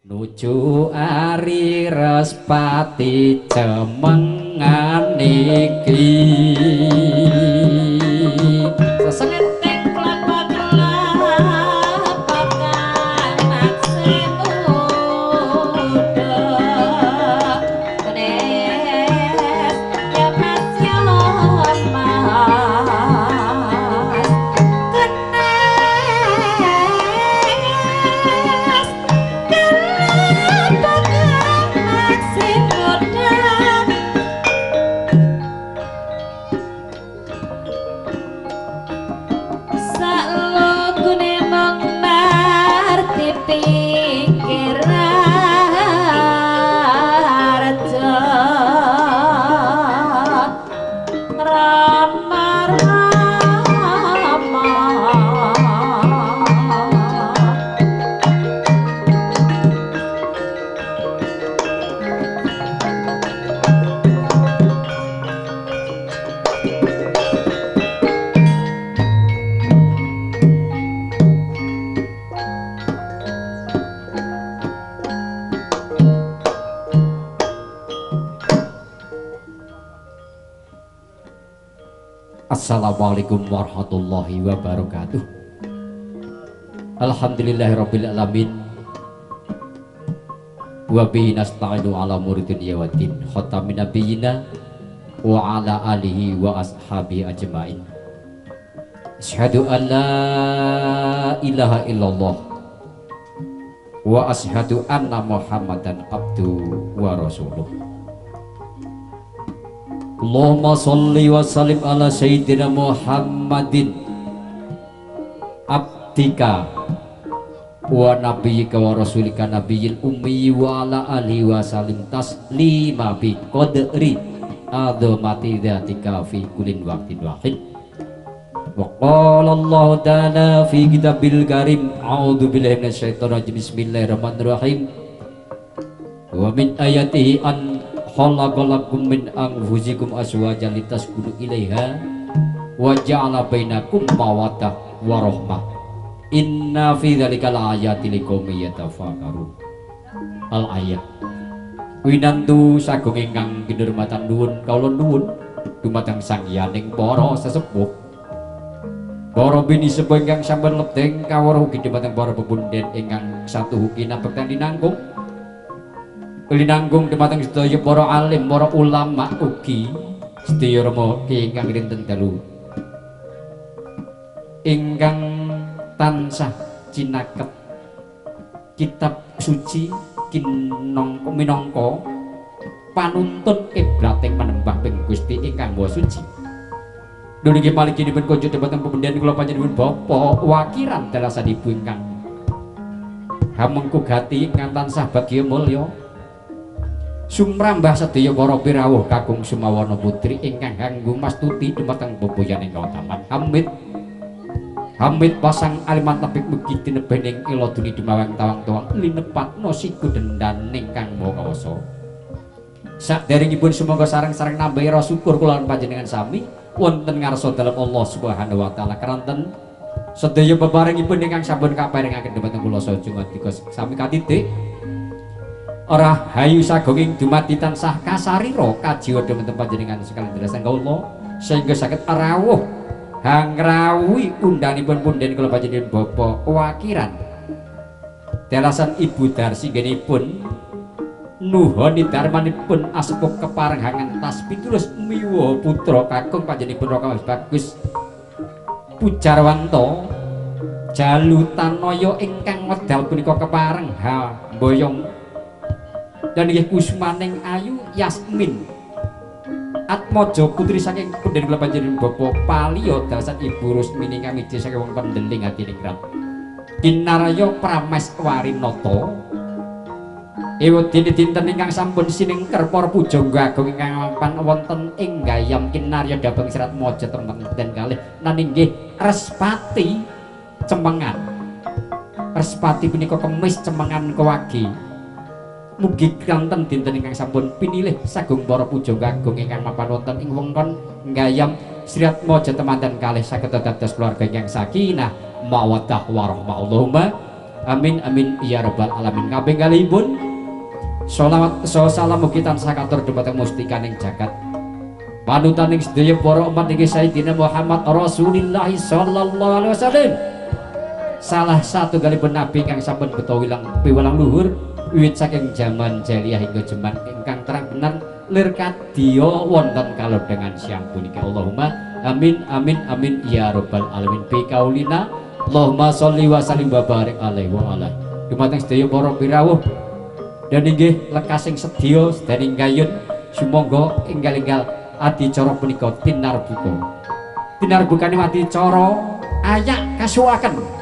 nuju ari Respati cemengan iki sesenting kelapa kelapa kanak semuda kenes ya mas ya mas Assalamualaikum warahmatullahi wabarakatuh. Alhamdulillahirabbil alamin. Wa bihi nasta'inu ala umuri dunya waddin. Khatamin nabiyina wa ala alihi wa ashabihi ajmain. Asyhadu an la ilaha illallah wa asyhadu anna Muhammadan abduhu wa rasuluh. Allahumma sholli wa sallim ala sayyidina Muhammadin abdika wa nabiyyika wa rasulika nabiyil ummi wa ala alihi wa sallim taslima bi qadri azamati dzatika fi kullin waqtin wahid. Wa qala Allah ta'ala fi kitabil karim a'udzu billahi minasyaitonir rajim bismillahirrahmanirrahim wa min ayatihi an khalaqalakum min anfusikum azwajan litaskunu ilaiha wa ja'ala bainakum mawaddah wa rahmah inna fi dzalika laayatil liqaumin yatafakkarun. Al ayat winantu sagung ingkang kinurmatan nuwun kawula nuwun dumateng sangyaning para sesepuh para bini sepuh ingkang sampun lebeng kawruh ugi dumateng para pepunden ingkang satuhuki nambekten dinanggung linanggung dumateng sedaya para alim, para ulama ugi sedaya rama ingkang rinten dalu ingkang tansah cinaket kitab suci minangka panuntun ibrating manembah ping Gusti ingkang Maha Suci. Niki malikinipun kunjuk dumateng pependhan kula panjenengan Bapa wakiran dalasanipun ingkang hamengku gati ingkang tansah bagya mulya sumrambah sedaya para pirawuh kakung sumawana putri ingkang kanggo mastuti dumateng bebuyan ingkang taman hamid pasang aliman tepik mugi tinebening ila duni dumawang tawang-tawang linepatna siku dendan ingkang maha kawasa. Saderengipun sumangga sareng-sareng nambahi rasa syukur kula panjenengan sami wonten ngarsa dalem Allah Subhanahu wa taala keranten sedaya bebarengipun ingkang sampun kaparingaken dumateng kula saha ngadika sami katitik ora hayu sagunging dumadi tansah kasarira kajiwa dumateng panjenengan sekalian dherek kawula sehingga saged rawuh hangrawuhi undhanipun punden kula panjenengan Bapa wakiran dalasan Ibu Darsi genipun nuhoni darmanipun asepuk keparenghangan tas pitulus miwa putra kakung panjenenganipun Raka Bagus Pujarwanto Jalutanaya ingkang wedal punika kepareng boyong dan nggih kusmaning ayu Yasmin Atmaja putri saking punden kula panjenengan Bapa Paliya dalasan Ibu Rusmini kang iji saking wong pendeling hadiningrat Kinaraya Prameswarinata ewadene dinten ingkang sampun sinengker para pujangga agung ingkang mapan wonten ing Gayam Kinarya Dabang Serat Maja temen-temen kalih nanging nggih Respati Cemengan Respati punika kemis Cemengan kewagi mugi kanten dinten ingkang sampun pinilih sagung para pujangga agung ingkang mapan wonten ing wewengkon Gayam Serat Maja temanten kalih saged dados keluarga ingkang sakinah mawaddah warahmah. Allahumma amin amin ya rabbal alamin. Kaping kalihipun sholawat salam mugi tansah katur dumateng mustikaning jagat panutaning sedaya para umat niki Sayyidina Muhammad Rasulullah sallallahu alaihi wasallam. Salah satu galipun nabi kang sampun beto piwelang luhur wiwit saking jaman jahiliyah hingga jaman ingkang terang bener lir kadya wonten kalodhangan siang punika. Allahumma amin amin amin ya rabbal alamin. Bi kaulina Allahumma sholli wa sallim wa barik alaihi wa ala. Dumateng sedaya para pirawuh dan inggih lekasing sedya sedaning gayun sumangga enggal-enggal adicara punika tinarbuka. Tinarbukane adicara ayak kasuwaken.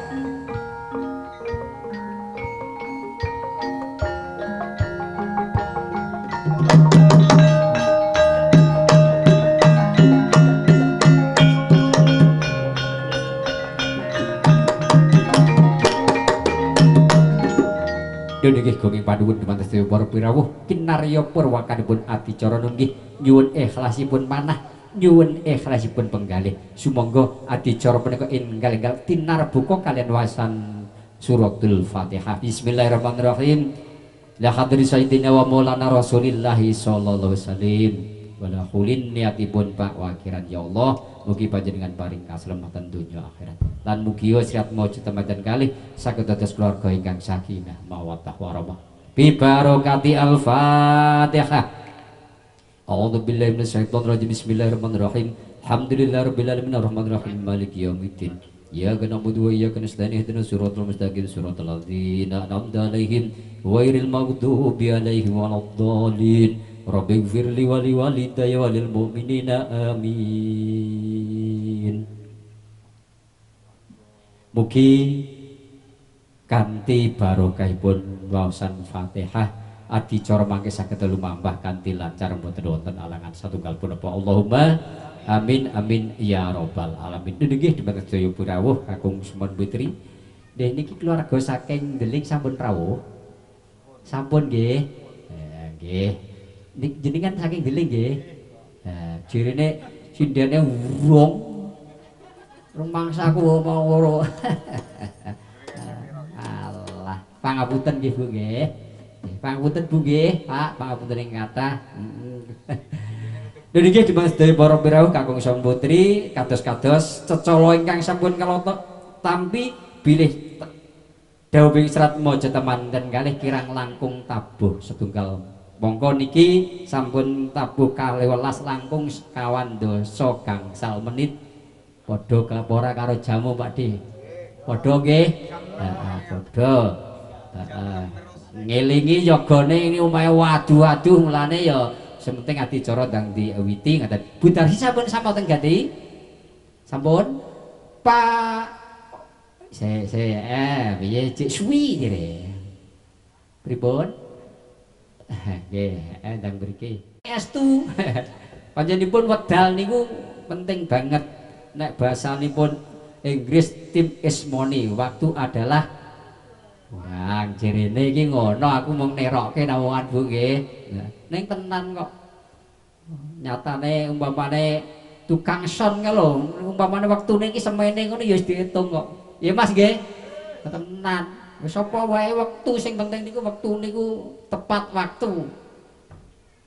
Nggih gonging panuwun dumateng sedaya para pirawuh kinarya purwakanipun adicara nggih nyuwun ikhlasipun manah nyuwun ikhlasipun penggalih sumangga adicara punika enggal-enggal tinarbuka kalian wasan suratul Fatihah. Bismillahirrahmanirrahim. La hadri sayyidina wa maulana Rasulillah sallallahu alaihi wasallam. Wala khulin niatipun Pak wakiran ya Allah mugi panjenengan paring kaslamatan donya akhirat lan mugi sirat maujud temajan kalih saged dados keluarga ingkang sakinah mawaddah warahmah bi barokati al-Fatihah. A'udzu billahi minasyaitonir rajim. Bismillahirrahmanirrahim. Alhamdulillahirabbil alamin arrahmanir rahim maliki yaumiddin. Iyyaka na'budu wa iyyaka nasta'in ihdinas siratal mustaqim siratal ladzina an'amta 'alaihim ghairil maghdubi 'alaihim waladdallin. Rabbighfirli wa liwalidayya wa lil mu'minina amin. Mugi kanthi barokahipun waosan Fatihah adicara mangke saged lumambah kanthi lancar mboten wonten alangan satunggal punapa. Allahumma amin amin ya rabbal alamin. Nggih dumateng sedaya pirawuh kakung Sumon Putri. Nggih niki keluarga saking Deling sampun rawuh. Sampun nggih. Nggih. Jenengan saking Deling nggih. Jirine sindene wong rumangsaku mau loro. Allah, pangapunten nggih Bu nggih. Pangapunten Bu nggih, Pak, pangapunten ing kathah. Nggih dipunten sedaya para pirawuh kakung Sumon Putri kados-kados cecala ingkang sampun kala tampi bilih dawuhing serat maja temanten kalih kirang langkung tabuh setunggal. Mongko niki sampun tabuh 12 langkung sekawan dasa gangsal menit. Padha kelapora karo jamu Pak Di. Padha nggih. Heeh, padha. Heeh. Ngelingi yogane ini omahe waduh-waduh mulane ya sementing adicara ndang diwiti ngaten. Bu Darsi sampun sampun ganti. Sampun. Pak piye cek suwi dire. Pripun? Nggih, ndang mriki. Estu. Panjenenganipun wedal niku penting banget. Nek bahasanipun Inggris tim is money, waktu adalah uang. Jerene iki ngono aku mung nerokke nawangan Bu nggih. Ning tenan kok. Nyatane umpamane tukang son lho, umpamane wektune iki semene ngono ya wis diitung kok. Ya Mas nggih. Tenan. Wis apa wae wektu sing penting niku wektu niku tepat waktu.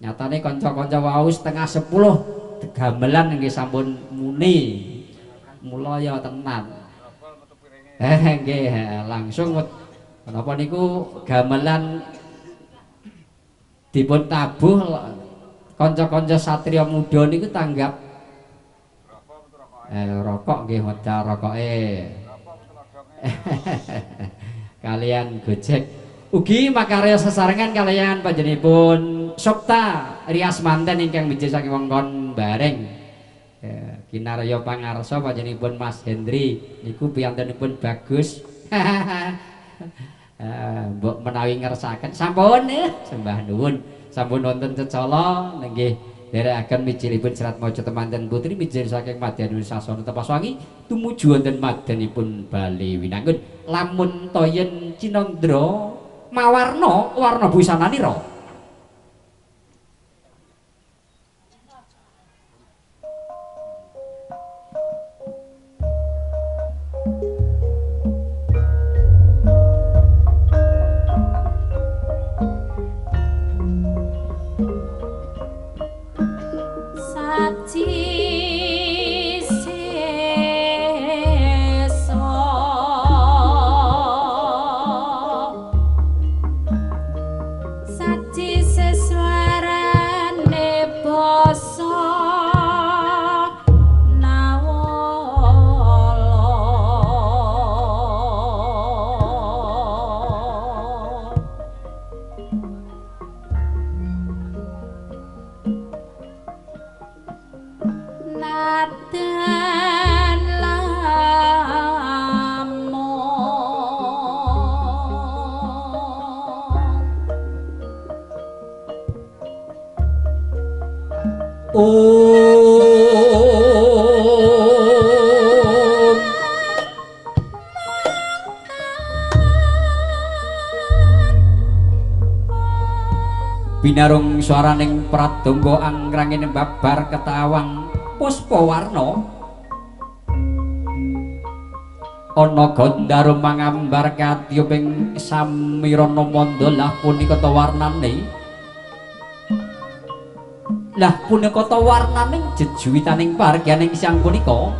Nyatane kanca-kanca wau setengah 10 gamelan nggih sampun muni. Mula ya tenan. Nggih langsung menapa niku gamelan dipun tabuh kanca-kanca satriya muda niku tanggap rokok nggih wedal rokoke. Kalian Gojek ugi makarya sesarengan kalian panjenenganipun Sopta Rias Manten ingkang mijil saking wongkon bareng kinarya pangarsa panjenenganipun Mas Hendri niku piyantunipun bagus. Mbok menawi ngersaken sampun sembah nuwun sampun wonten cecala nggih dherekaken mijilipun serat maca temanten putri mijil saking Madyanul Sasana Tepaswangi tumuju wonten madyanipun Bali Winangun lamun toyen Cinandra mawarna warna busananira. Binarung swaraning pradangga angranging babar ketawang puspawarna ana Gandhara mangambar katyuping samirana manda lah punika ta warnane lah punika ta warnaning jejuwitaning pargyaning sang punika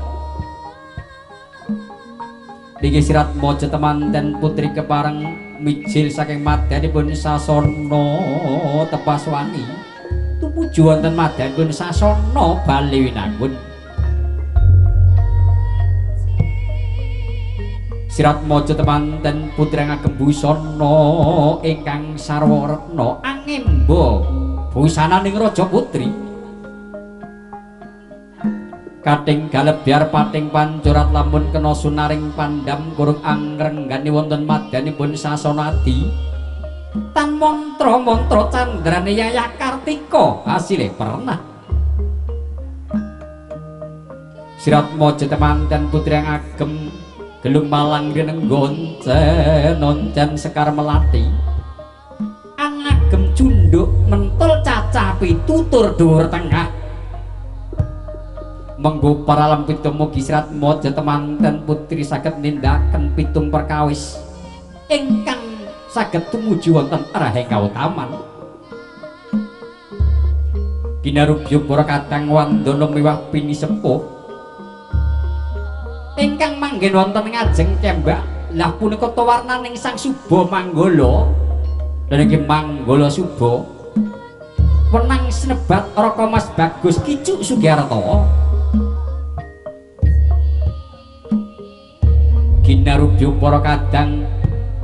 niki sirat maja temanten putri kepareng mijil saking madyanipun sasana tepaswani tumuju wonten madyanipun sasana bali winangun sirat maja temanten putri ngagem busana ingkang sarwa retna angimba busananing raja putri kating galebyar pating pancurat lamun kena sunaring pandam kurung angrenggani wonten madyanipun sasanadi tan mantra-mantra candrane Yayah Kartika asile pernah sirat maja temanten putri ngagem gelung malang rinenggon oncen sekar melati angagem cunduk mentol cacah pitutur dhuwur tengah menggo paralam pitu mugi sirat maja temanten putri saged nindakaken pitung perkawis ingkang saged tumuju wonten arahing kautaman kinarubya para kadang wandana miwah pinisepuh ingkang manggen wonten ngajeng kembak lah punika ta warnaning sang Suba Manggala lan iki Manggala Suba wenang sinebat Raka Mas Bagus Kicuk Sugiarto ginarubya para kadang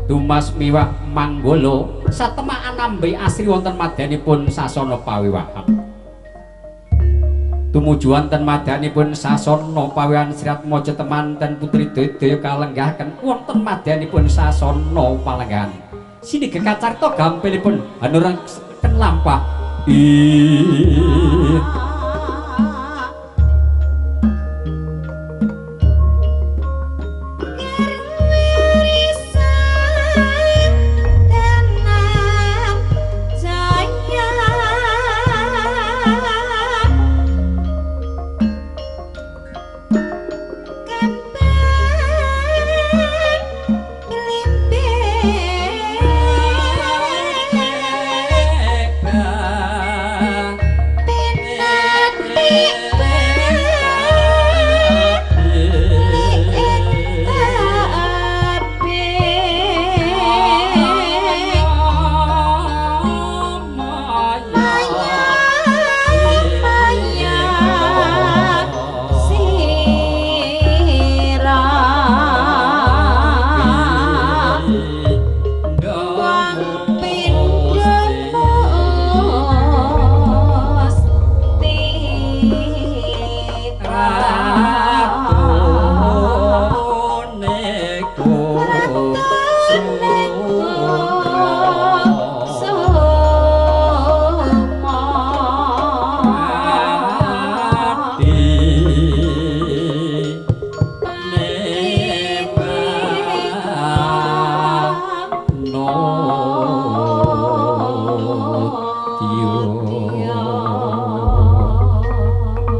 tumas miwah Manggala satemaan ambe asri wonten madyanipun sasana pawiwahan tumuju wonten madyanipun sasana pawiwahan sirat maja temanten putri Daya kalenggahaken wonten madyanipun sasana palenggahan sinig kacarta gampilipun hanureng lampah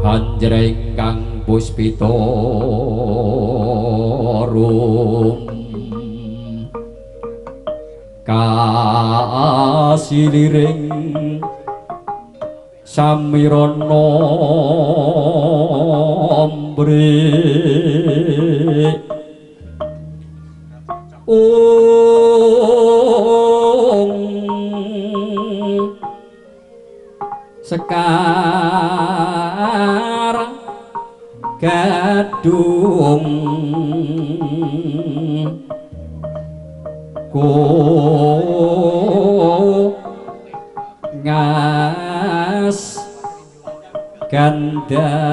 Anjreng kang puspita rum kasiliring samirana mbrek sekar gadung ko ngas gandanyo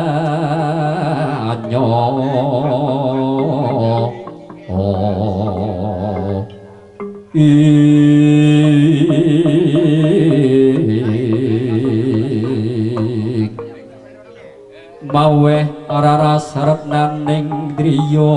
mawe ora rasarep naning driya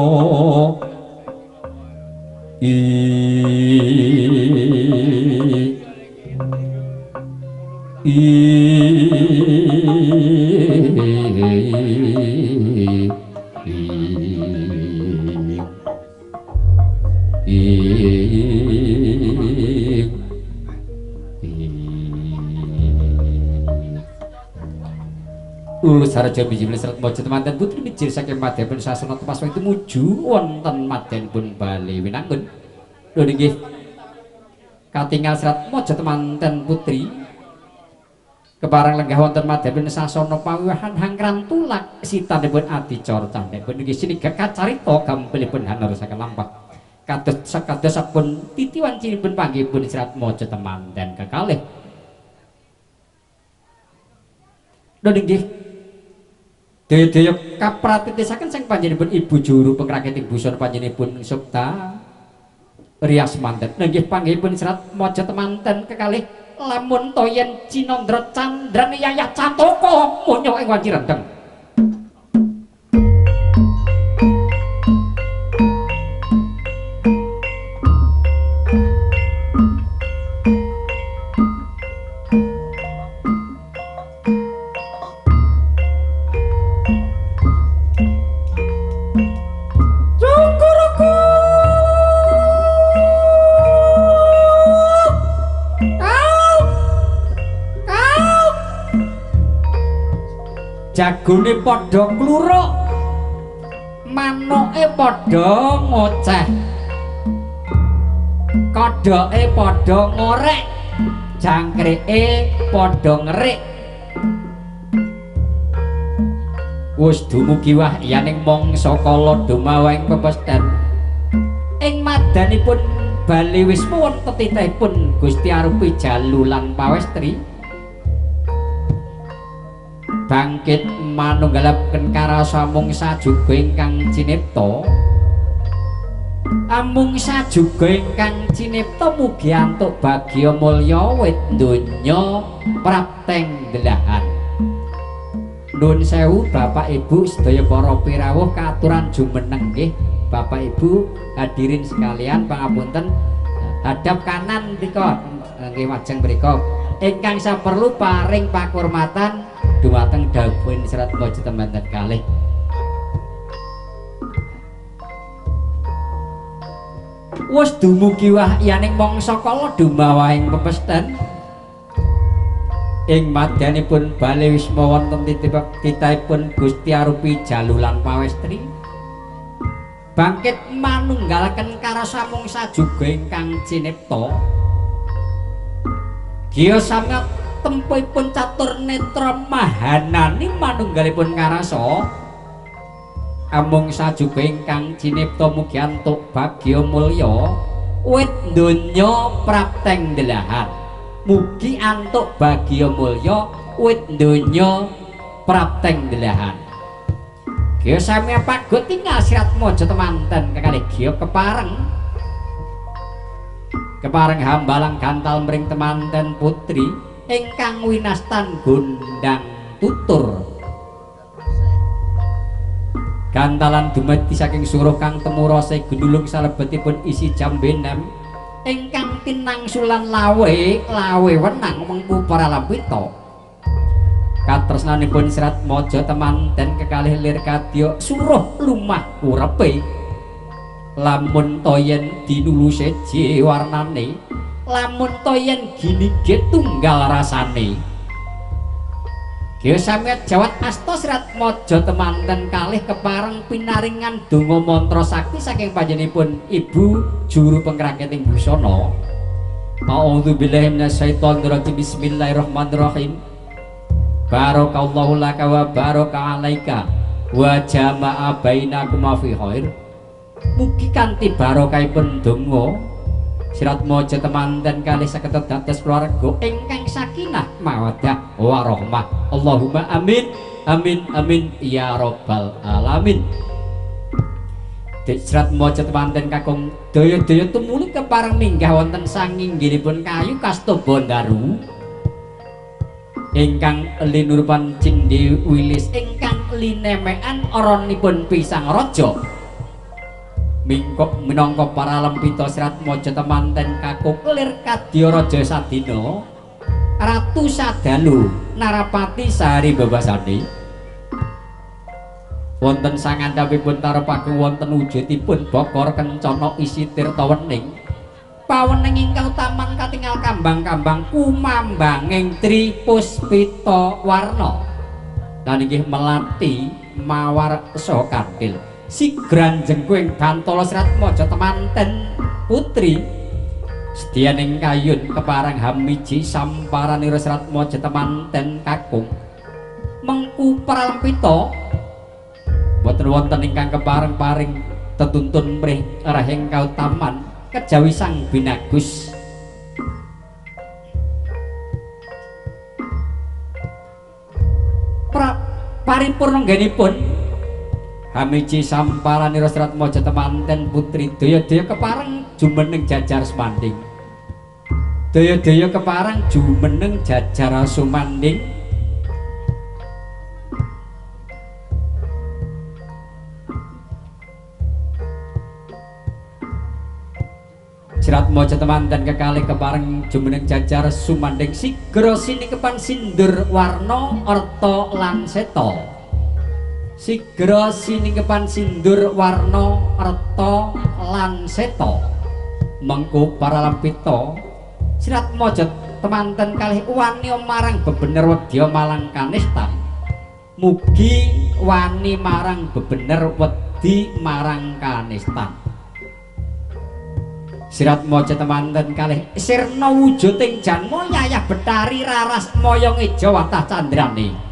Ulus haraja biji serat mojo temanten putri mijil saking madyaipun sasana tepas wektu muju wonten madyaipun Bali Winangun. Lho nggih. Katingal serat mojo temanten putri keparang lenggah wonten madyaipun sasana pawiwahan hangkran tulak sitanipun adicara candhipun nggih siniga kacarita gampilipun hanarsaken lampah. Kados sakadosipun titiwan cinipun panggihipun serat mojo temanten kekalih. Lho nggih. Daya kapratitisaken sing panjenenganipun Ibu Juru pengrakiting busana panjenenganipun Sukta Rias manten. Nggih panggihipun serat mojo temanten kekalih lamun to yen Cinandra Candrane Yayah Cantaka munyo ing wanci rendeng. Jagone padha kluruk, manuke padha ngoceh, kodhoke padha ngorek, jangkrike padha ngerik. Wis dumugi wahyaning mangsa kala dumawahing pepesthan. Ing madanipun Bali Wisma wonten titahipun Gusti arupi jalu lan pawestri. Bangkit manunggalaken karasa mung sajuga ingkang cinipta amung sajuga ingkang cinipta mugi antuk bagya mulya wit donya prapteng delahan. Nuwun sewu Bapak Ibu sedaya para pirawuh katuran jumeneng nggih Bapak Ibu hadirin sekalian pangapunten hadap kanan mrika nggih wajeng mrika ingkang saperlu paring pakurmatan dumateng dawuhing serat mojo temanten kalih. Wis dumugi wahyaning mangsa kala dumawahing pepesthan ing madyanipun Bali Wisma wonten titahipun Gusti arupi jalu lan pawestri. Bangkit manunggalaken karasa mung sajuga ingkang cinipta. Giya sanget tempuhipun catur netra mahanani manunggalipun karasa amung sajuga ingkang cinipta mugi antuk bagya mulya wit donya prapteng delahan. Mugi antuk bagya mulya wit donya prapteng delahan. Giya sami pagut tinggal sirat mojo temanten kekalih giya kepareng hambalang gantal mring temanten putri ingkang winastan gondang tutur. Gantalan dumadi saking suruh kang temurose gunulung salebetipun isi jambenem ingkang tinangsulan lawe wenang mengku para lampita. Katresnanipun serat mojo temanten kekalih lir kadya suruh lumah urepe. Lamun to yen dinulu seje warnane, lamun to yen ginige tunggal rasane. Giya sami jawat asta serat mojo temanten kalih kepareng pinaringan donga mantra sakti saking panjenenganipun Ibu Juru pengrakiting busana. A'udzubillahi minasyaitonir rajim. Bismillahirrahmanirrahim. Barakallahu laka wa baraka alaika wa jama'a bainakum fi khair. Mugi kanthi barokahipun donga sirat mojo temanten kalih saged dados keluarga ingkang sakinah mawaddah warahmah. Allahumma amin amin amin ya rabbal alamin. Sirat mojo temanten kakung daya-daya tumuli kepareng minggah wonten sanginggilipun kayu kasta bondaru ingkang linurupan cindhe wilis ingkang linemekan aranipun pisang raja mingkok minangka para lempita Sirat Maja temanten kakung lir kadya raja sadina Ratu Sadalu Narapati sahari babasane wonten sangandhapipun tarepageng wonten wujudipun Bakara Kencana isi tirta wening pawening ingkang utaman katingal kambang-kambang kumambanging Tripuspita warna lan inggih melati mawar saha kanthil sigran jengkuing Bantala Sirat Maja temanten putri sedyaning kayun keparang hamiji samparanira Sirat Maja temanten kakung mengku pralempita boten wonten ingkang kepareng paring tetuntun mrih rahing kautaman kejawi sang binagus paripurna nggenipun hamiji samparanira Sirat Maja temanten putri daya-daya kepareng jumeneng jajar semanding daya-daya kepareng jumeneng jajar sumanding Sirat Maja temanten kekalih kepareng jumeneng jajar sumanding sigra sinikepan sindur warna arta lan seta sigra sinikepan sindur warna arta lan seta mengko para lampita Sirat Maja temanten kalih wani marang bebener wedya malang kanistan mugi wani marang bebener wedi marang kanistan Sirat Maja temanten kalih sirna wujuding janma yayah Betari raras moyong ijo watah candrane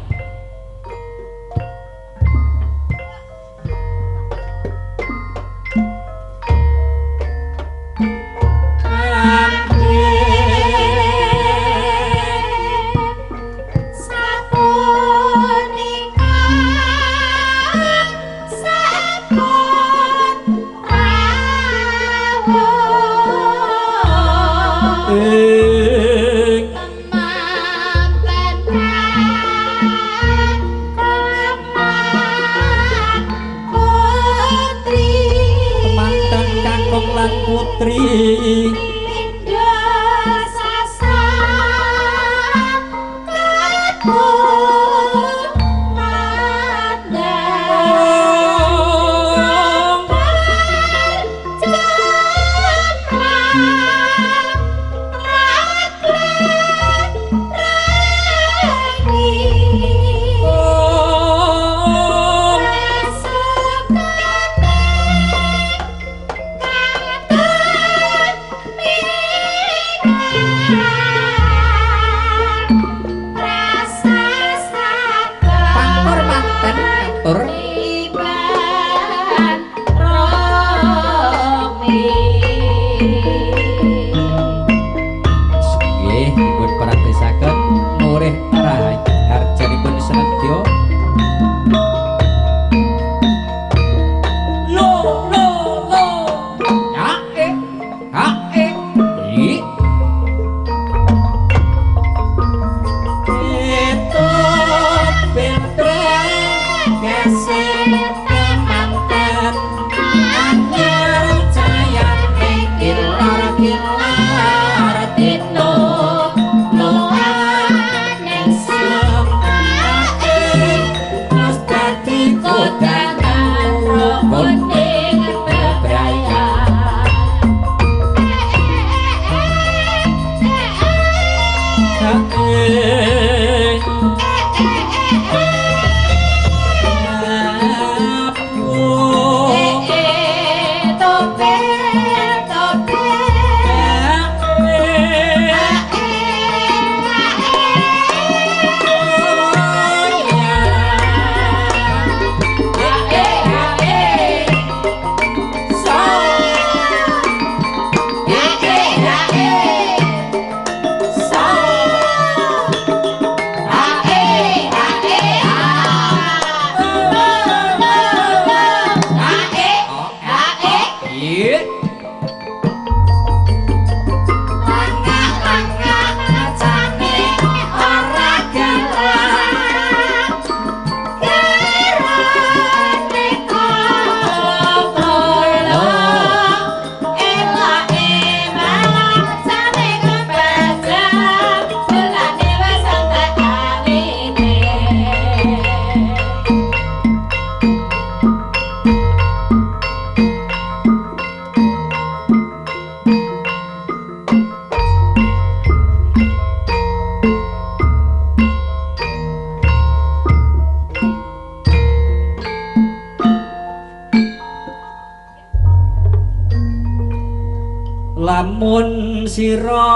sira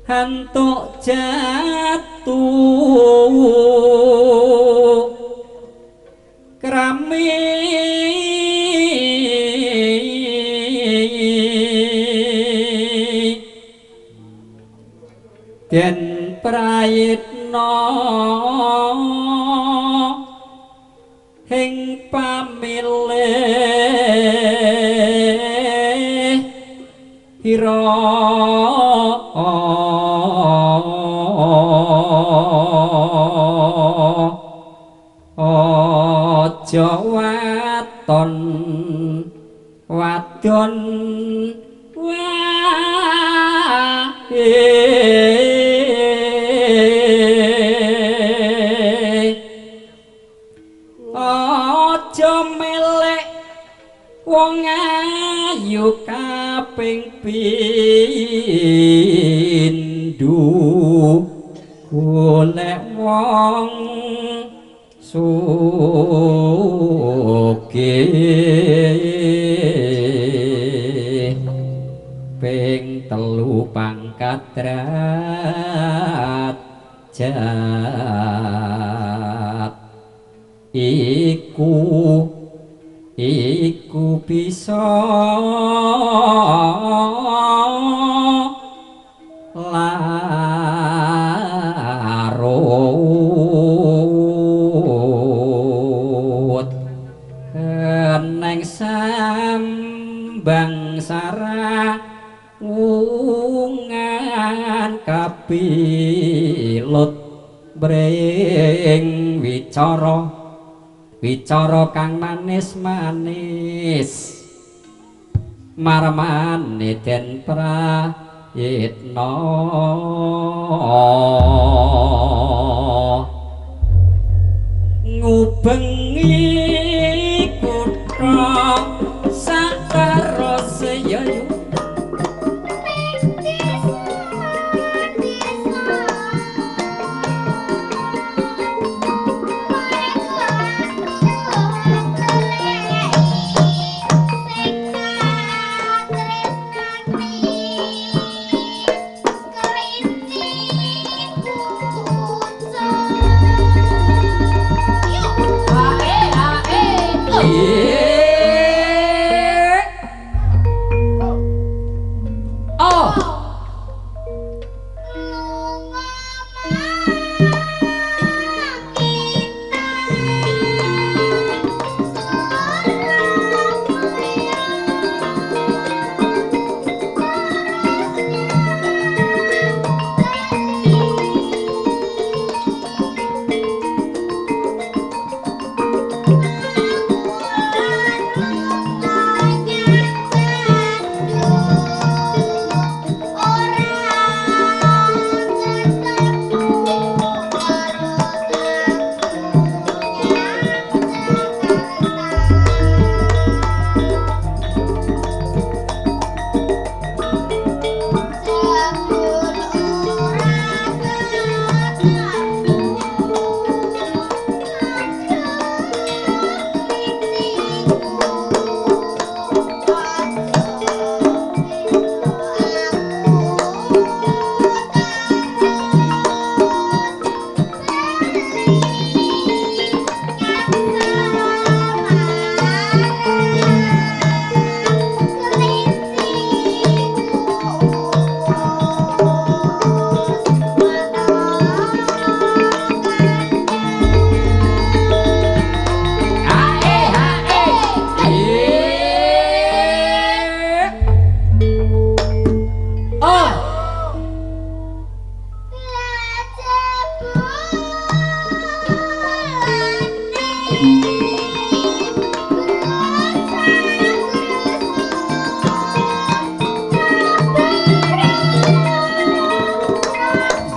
hantuk jatuh krami den prayitna hing pamilih ira aja waton wadon aja melek wong ayu kaping pindho golek wong sugih ping telu pangkat derajat iku bisa larut neng sambang sara wungan kapilut bring wicara kang manis-manis marmane den prayitna ngubengi kutha sakarose yayu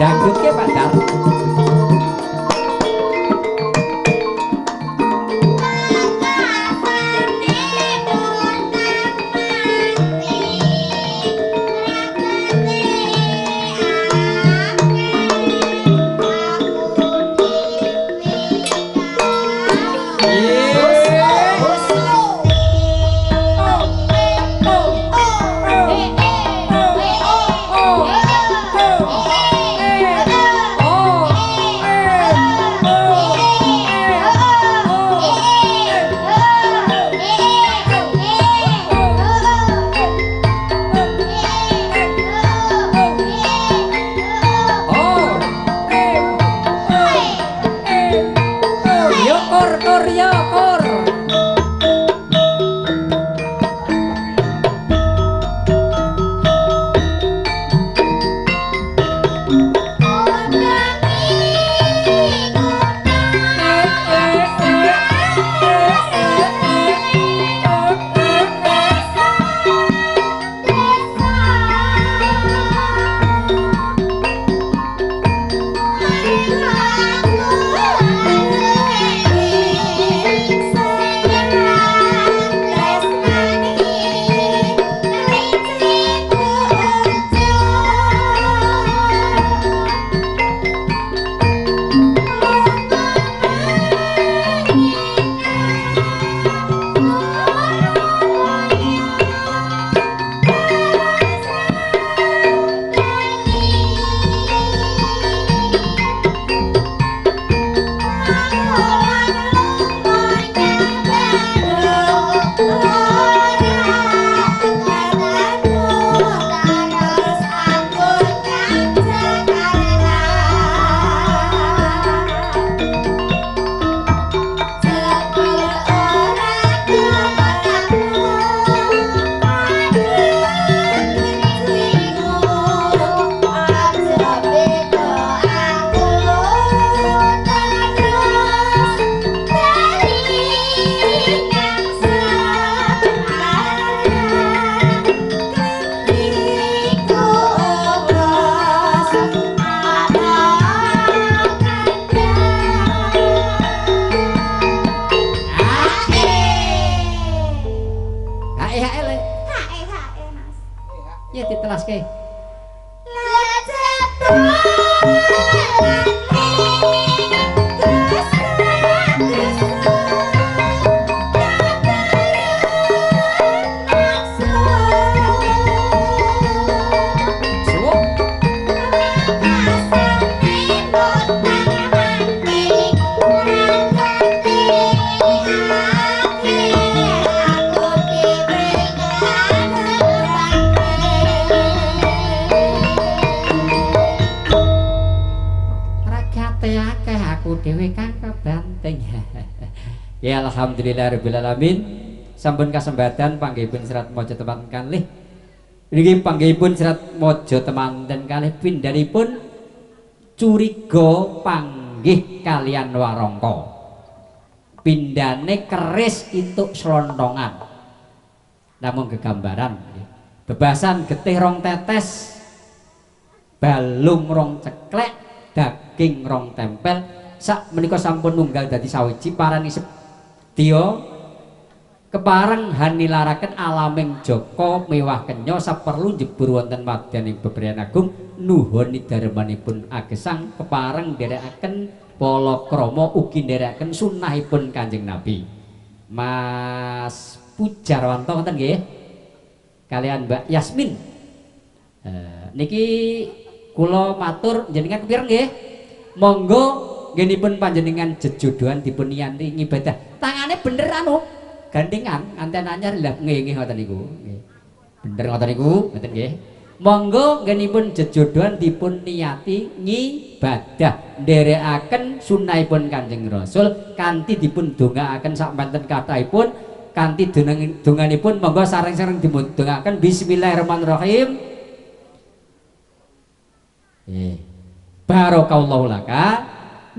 dangdut ke Pak Dar. Oh ditelaske. Dewe kang kebanting. Ya alhamdulillahirabbil alamin. Sampun kasembatan panggihipun serat maca teman kalih. Niki panggihipun serat maca temanten kalih pindhanipun curiga panggih kalian warangka. Pindhane keris entuk slontongan. Namung gegambaran. Bebasan getih rong tetes, balung rong ceklek, daging rong tempel. Sak menika sampun nunggal dadi sawiji parani sedya kepareng hanilaraken alaming Jaka mewah kenya saperlu jebur wonten madyaning bebrayan agung nuhun darmanipun agesang kepareng nderekaken palakrama ugi nderekaken sunahipun Kanjeng Nabi. Mas Pujarwanto ngoten nggih kalian Mbak Yasmin. Niki kula matur jenengan kepireng nggih? Monggo nggih panjenengan jejodohan dipun niyanti ngibadah. Tangane bener anu gandengan anten anyar lha nggih ngoten niku. Nggih. Bener ngoten niku, ngoten nggih. Monggo nggih jejodohan dipun niyati ngibadah nderekaken sunahipun Kanjeng Rasul kanthi dipun dongaaken sak menten kathahipun kanthi donganipun monggo sareng-sareng dipun dongaaken bismillahirrahmanirrahim. Barakallahu laka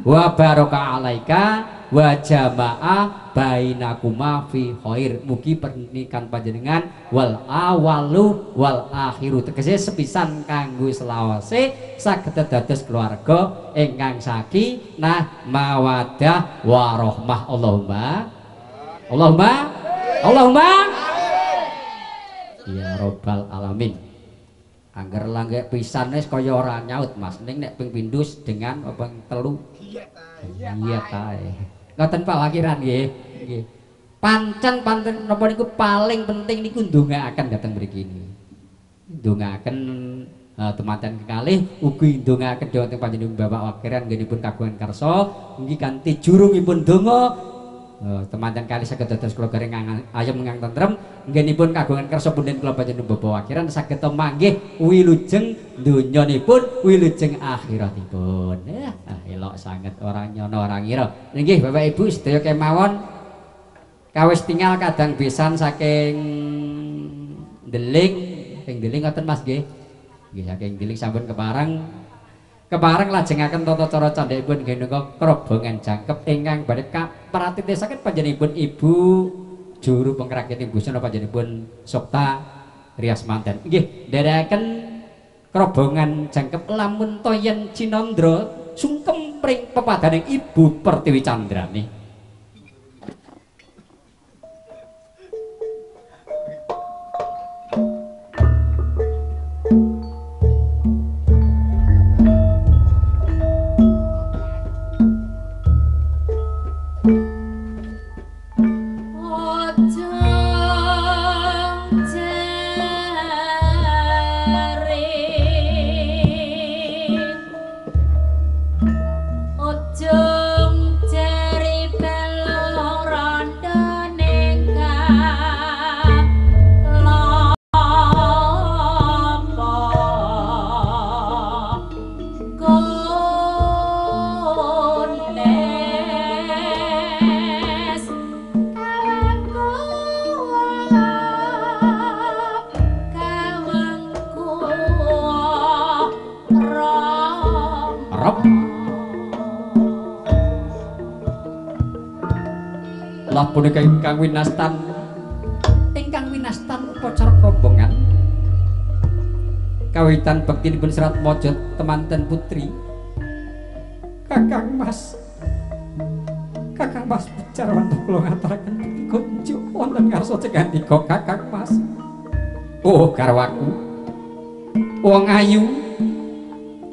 wa baraka alaika wa jama'a bainakuma fi khair. Mugi pernikahan panjenengan wal awalu wal akhiru tegese sepisan kanggo selawase saged dados keluarga ingkang sakinah mawaddah warahmah. Allahumma ya rabbal alamin. Angger langgek pisan wis kaya ora nyaut Mas ning nek ping pindus dengan ping telu iya tae. Ngoten Pak Wakiran nggih. Nggih. Pancen napa niku paling penting niku ndongaaken dhateng mriki ini. Ndongaaken temanten kekalih ugi ndongaaken dhateng panjenengan Bapak Wakiran nggenipun kagungan karsa nggih kanthi jurungipun donga temanten kali saged dados kula garing ayem ngang tentrem nggenipun kagungan kersa punden kula panjenengan Bapak Wakiran saged manggih wilujeng donyanipun wilujeng akhiratipun. Elok sanget orang nyono orang ngira. Nggih Bapak Ibu sedaya kemawon kawis tinggal kadang besan saking Deling, saking Deling ngoten Mas nggih. Nggih saking Deling sampun kepareng lajengaken tata cara candhakipun nggih menika krobongan jangkep ingkang badhe pratitisaken panjenenganipun Ibu juru pengrakit busana panjenenganipun Sokta Rias Manten. Nggih, nderekaken krobongan jangkep lamun toyen Cinandra sungkem pring pepadaning Ibu Pertiwi Candrani. Punika ingkang winastan upacara krobongan kawitan bektinipun serat maja temanten putri Kakang Mas Pujarwanto kula ngaturaken kunjuk wonten ngarsa cegandika Kakang Mas. Oh garwaku wong ayu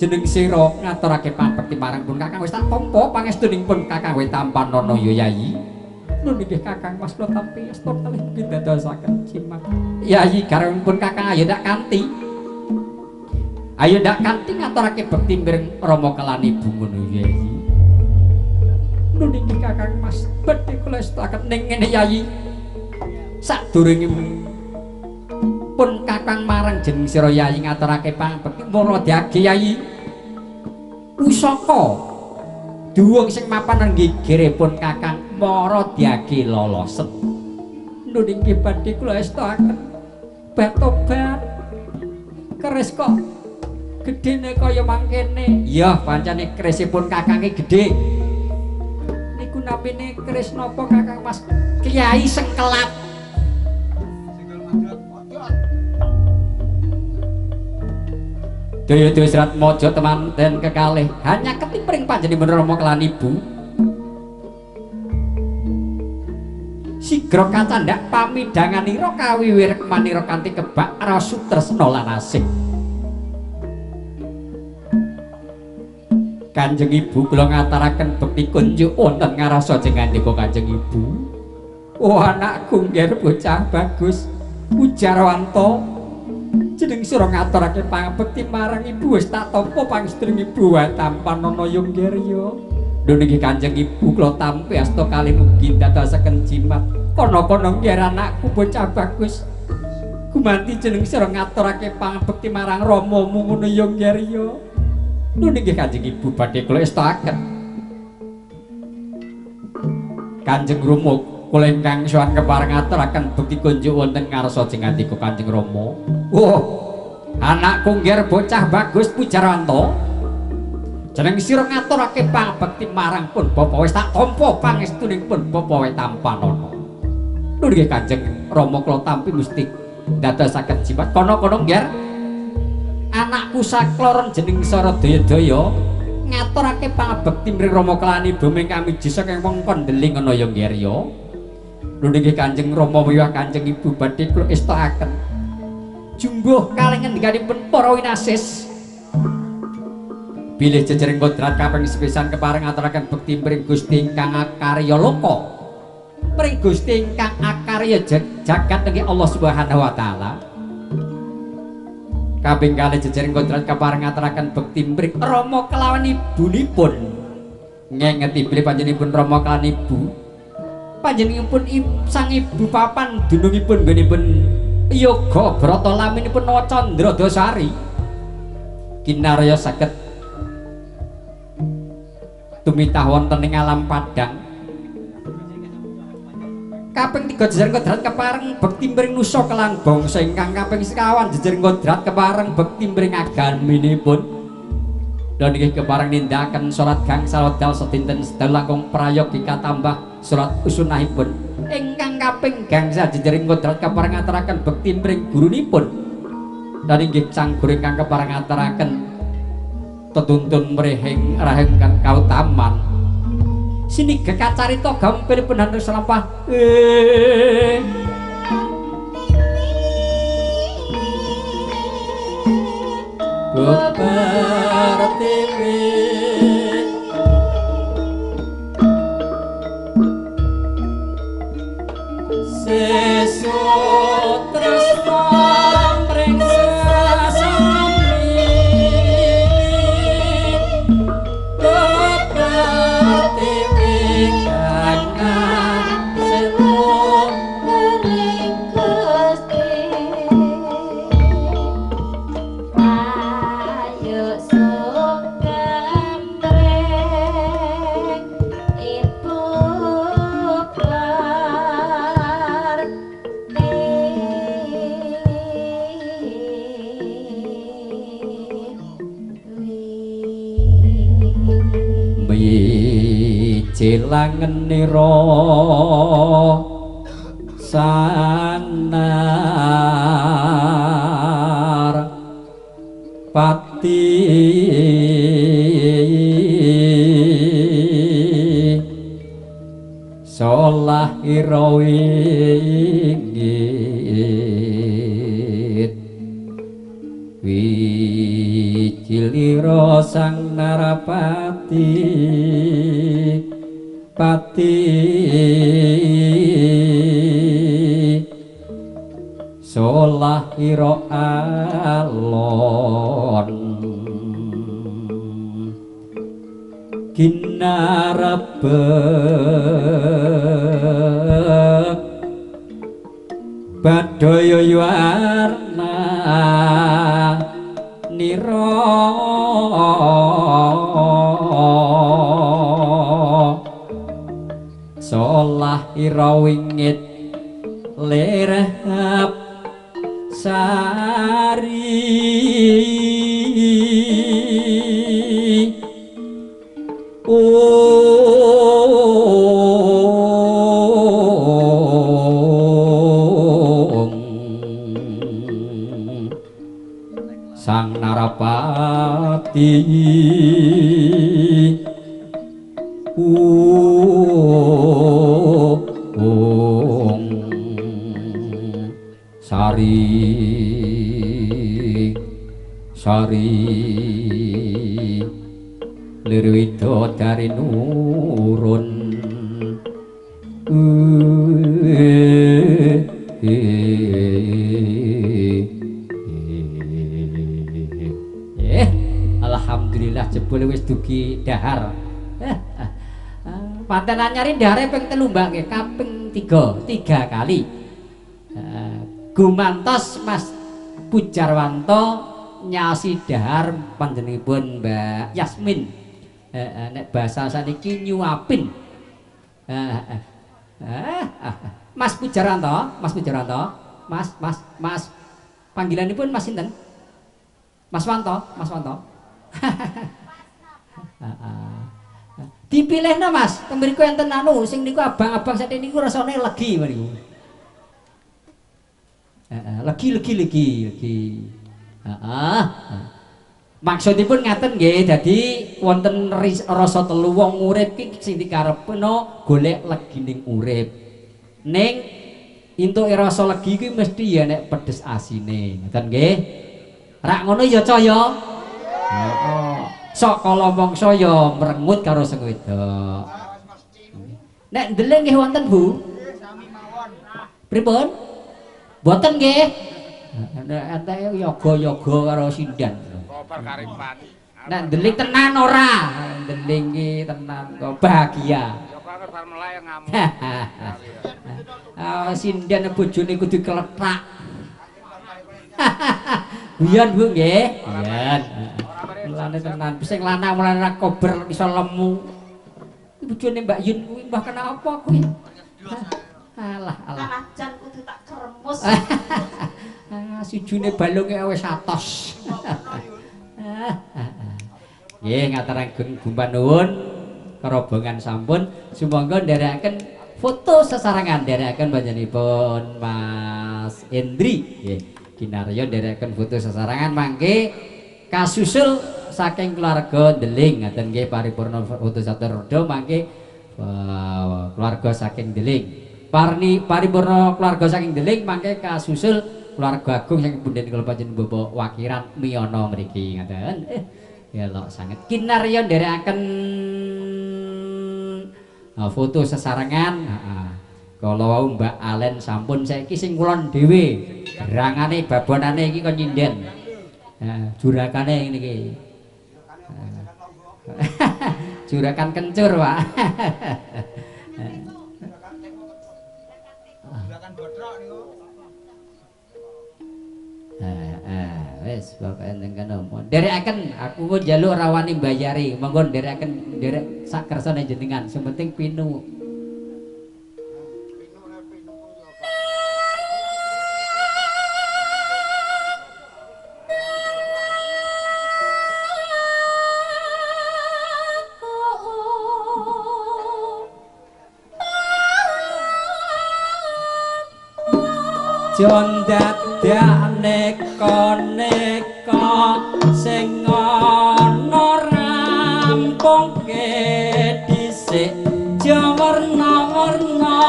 jeneng sira ngaturake pangabekti marang pun Kakang wis tak tampa pangestunipun Kakang Wetampanana ya Yayi. Nun nggih Kakang Mas kula tampi asta kalih dadosaken jimat. Yayi garwanipun Kakang ayo ndak kanthi. Ayo ndak kanthi ngaturake bekti mireng Rama kelani ibu ngono Yayi. Nun nggih Kakang Mas badhe kula astakaken ning ngene Yayi. Sadurunge pun Kakang marang jeneng sira Yayi ngaturake pangabekti mara diage Yayi. Pusaka duwung sing mapan nang gegeripun Kakang mara diage loloset. Nun inggih badhe kula astakaken batobat. Keris kok gedene kaya mangkene. Ya pancene kerisipun Kakang gedhe. Niku namine keris napa Kakang Mas? Kiai Sengkelap. Daya-daya Serat Mojo temanten kekalih hanya ketipring panjenengan Rama kelan ibu. Sigra kacandak pamidanganira kawiwirmanira kanthi kebak rasa tresna lan asih. Kanjeng Ibu kula ngaturaken bekti kunjuk wonten ngarasa jengandika Kanjeng Ibu. Oh anakku nggih bocah bagus Ujarwanto. Jeneng sira ngaturake pangabekti marang ibu wis tak tampa pangestring ibu Wetampanana Yonggirya. Lho niki Kanjeng Ibu kula tampi asta kalih mugi dadosaken jimat. Kono-kono nggih anakku bocah bagus. Gumanti jeneng sira ngaturake pangabekti marang Ramamu ngono Yonggirya. Lho niki Kanjeng Ibu badhe kula estakaken. Kanjeng Rama kula ingkang sowan kepareng ngaturaken bekti kunjuk wonten ngarsa jengandika Kanjeng Rama. Oh, anakku nggih bocah bagus Pujarwanto. Jeneng sira ngaturake pangabekti marang pun Bapa wis tak tampa pangestunipun Bapa Wetampanana. Lho nggih Kanjeng Rama kula tampi mesti dadosaken jimat kono-kono nggih. Anakku sakloron jeneng Sara Daya-daya ngaturake pangabekti mring Rama kelani bumi kami jisa kang mongkon deling ana Yonggirya. Lho nggih Kanjeng Rama miwah Kanjeng Ibu badhe kula estakaken jumbuh kalih ngendikanipun para winasis bilih jejering kodrat kaping sepisan kepareng ngaturaken bekti mring Gusti ingkang akarya loka mring Gusti ingkang akarya jagat nggih Allah Subhanahu wa taala. Kaping kalih jejering kodrat kepareng ngaturaken bekti mring Rama kelawan ibunipun ngengeti bilih panjenenganipun Rama kelawan ibu panjenenganipun sang ibu papan dunungipun nggonipun Yoga Brata laminipun Nawa Candra Dasari kinarya saged tumitah wonten ing alam padang. Kaping 3 jejering kodrat kepareng bekti mring Nusa Kelang Bangsa ingkang kaping 1 jejering kodrat kepareng bekti mring agaminipun. Dan nggih kepareng nindakaken salat gangsal wedal sedinten sedaya langkung prayogika tambah salat usunahipun. Ingkang kaping gangsal jejering kodrat kepareng ngaturaken bekti mring gurunipun. Dan inggih sang guru ingkang kepareng ngaturaken tetuntun mrihing rahing kautaman. Sini gekacarita gampilipun hantu selampah. Bebar TV sesuk tresna mring sesami bebar TV kangen seru mring Gusti. Cilangenira sanar pati solah ira-wingit. Wijilira sang Narapati pati solah ira alon ginarebek badaya warna nira solah ira wingit lerep sari sang Narapati sari lirwida dari nurun alhamdulillah jebul wis dugi dahar panten anyari dahare ping 3 Mbak nggih kaping 3 kali gumantos Mas Pujarwanto nyasi dahar panjenenganipun Mbak Yasmin nek bahasa saniki nyuapin Mas Pujarwanto Mas panggilanipun Mas sinten Mas Wanto dipilihna Mas tembriku enten anu sing niku abang-abang sakniki niku rasane legi meniku legi maksudipun ngaten nggih dadi wonten rasa telu wong urip ki sing dikarepno golek legining urip ning entuk rasa legi ki mesti ya nek pedes asine ngoten nggih rak ngono ya caya heeh sok kala mangsa ya mrengut karo sing wedok nek ndeleng nggih wonten Bu sami mawon pripun mboten nggih ente yoga-yoga karo sindan. Nek ndeling tenan ora? Ndeling iki tenan kok bahagia. Yoga bar melek ngamuk. Sindan bojone kudu kelethak. Guyon Bu nggih. Guyon. Mulane tenan sing lanang mulane kober iso lemu. Bojone Mbak Yun kuwi mbah kenapa kuwi? Alah. Jan kudu tak kremus. Sujune balunge wis atos. Nggih ngaturaken gumbah nuwun kerobongan sampun sumangga nderekaken foto sesarengan nderekaken panjenenganipun Mas Endri nggih kinarya nderekaken foto sesarengan mangke kasusul saking keluarga Deling ngaten nggih paripurna foto saturda mangke keluarga saking Deling paripurna keluarga saking Deling mangke kasusul keluarga agung saking punden kula panjenengan Bapak Wakiran Miyono mriki ngaten. Ya lho sanget kinarya nderekaken foto sesarengan. Kala wau Mbak Alen sampun saiki sing kulon dhewe. Gerangane babonane iki kok nyinden. Jurakane niki. Jurakan kencur, Pak. Jurakan bodrok niku. Wis bapak enteng kana nderekaken aku njaluk rawani mbayari monggo nderekaken nderek sak kersane jenengan sing penting pinu jondat neka sing ana rampungke dhisik ja warna-warna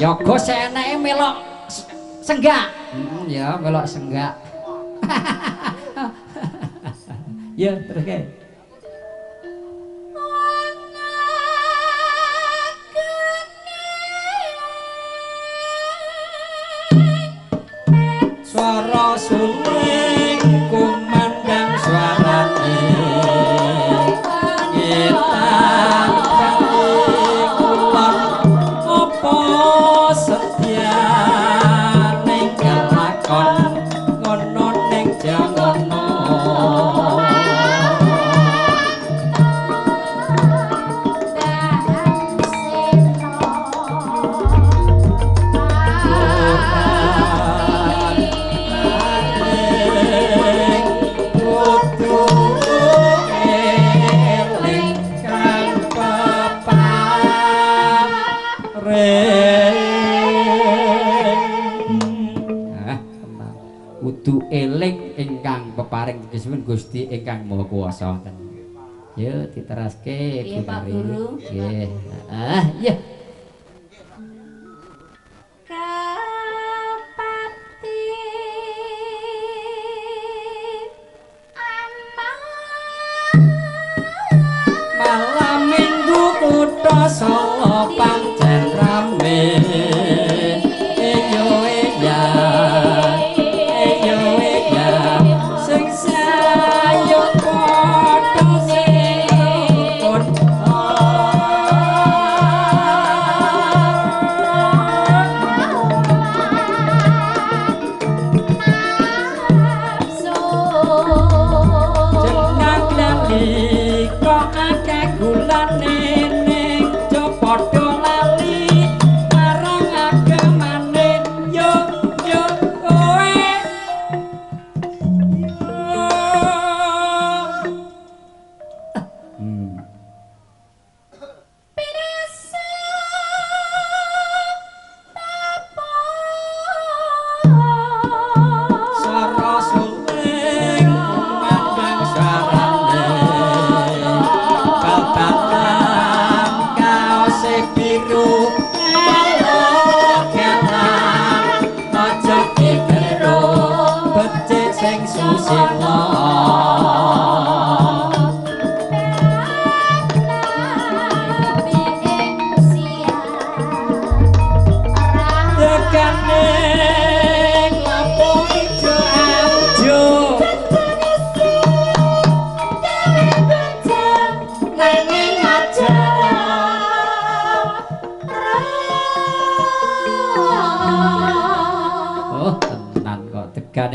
Yoga seneke melok senggak. Ya melok senggak. Ya terus kae. Swara suling kumandang swarane ngitan kulon apa setya ning kelakon ngono ning jangono kudu eling ingkang peparing kesuwun Gusti ingkang Maha Kuwasa wonten. Ya diteraske Nggih Pak Bunari. Guru. Nggih. Ya. Kapati Malam Minggu kutha Solo pancen rame.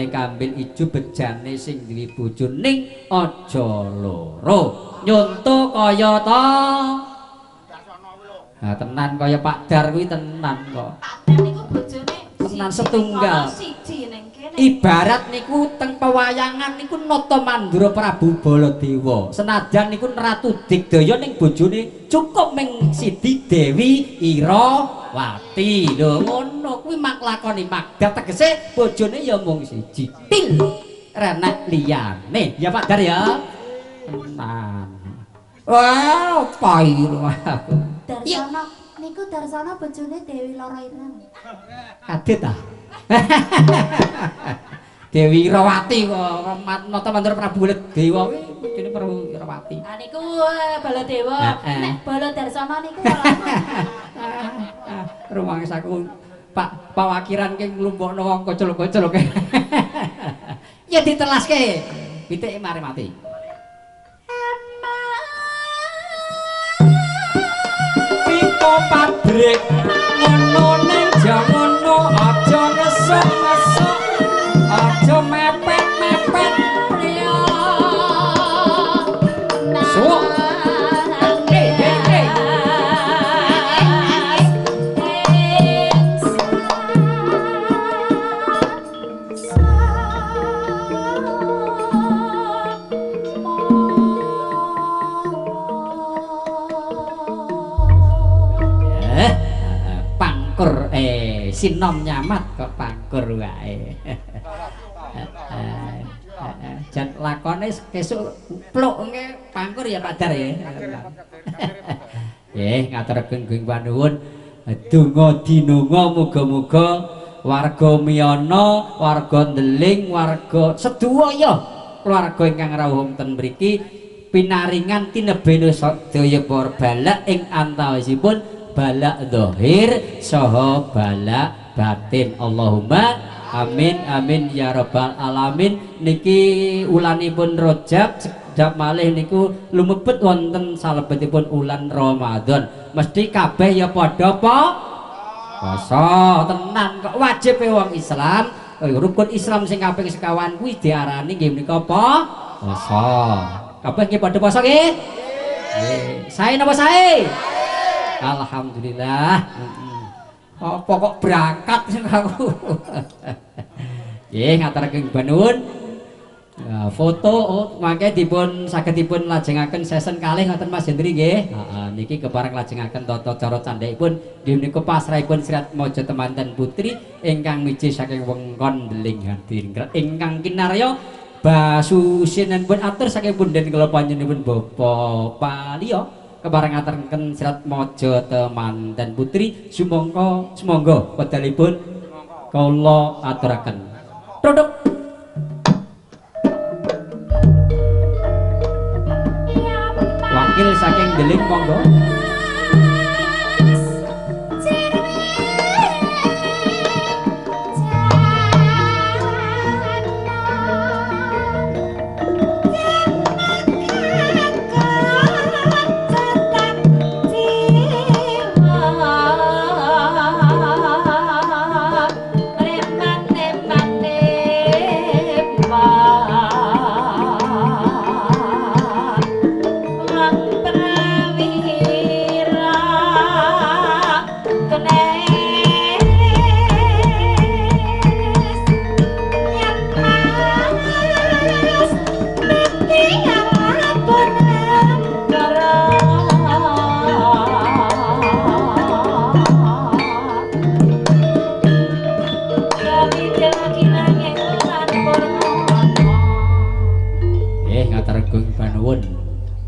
Kambil ijo bejane sing duwe bojo ning aja loro nyonto kaya ta ha tenan kaya Pak Dar kuwi tenan kok niku bojone tenan setunggal siji ning kene ibarat niku teng pewayangan niku nata Mandura Prabu Baladewa senajan niku Ratu Digdaya ning bojone cukup ming Sidi Dewi Irawati lho ngono kuwi mak lakoni Magda tegese bojone ya mung siji til renek liyane ya Pak Dar ya tenan wah pairu Darsana niku Darsana bojone Dewi Loro Ireng kadet ta Dewi Irawati kok nata Mandura Prabu Baladewa kuwi bojone Prabu Irawati ah niku Baladewa nek Baladersana niku rumang saku Pak Pawakiran ki nglumpukno wong kocel-kocel ke. Ya ditelaske. Pitike mari mati. Pito pabrik ngono ning jangono aja nesuk-nesuk aja mepet-mepet liya. Suwuk. Sinom nyamat kok pangkur wae. Jan lakone kesuk pluk nge pangkur ya Pak Dar ya. Nggih ngatur geng panuwun Donga dinunga muga-muga warga Miyana, warga Ndeling, warga sedaya keluarga ingkang rawuh ten mriki pinaringan tinebene sedaya para balak ing antawisipun balak zahir saha balak batin. Allahumma amin amin ya rabbal alamin. Niki ulanipun Rajab sedap malih niku lumebet wonten salebetipun ulan Ramadan. Mesti kabeh ya padha poso tenan kok wajib wong Islam. Rukun Islam sing kaping sekawan kuwi diarani nggih menika apa? Poso. Kabeh nggih padha poso nggih? Nggih. Sae napa sae? Alhamdulillah. Apa kok berangkat aku. Nggih ngaturaken banuwun. Ya, foto mangke dipun saged dipun lajengaken sesen kalih ngoten Mas Hendri nggih. Heeh niki kepareng lajengaken tata cara candhaipun nggih menika pasrahipun Sri Atmaja Temanten Putri ingkang miji saking wengkon Ndeling hadirin ingkang kinarya basusinipun atur saking punden kula panjenenganipun Bapak Paliya kepareng ngaturaken Sri Atmaja Temanten Putri sumangga wedalipun kula aturaken. Produk wakil saking Ndeling monggo.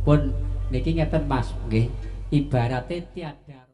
Pun niki ngeten Mas nggih ibarate tiada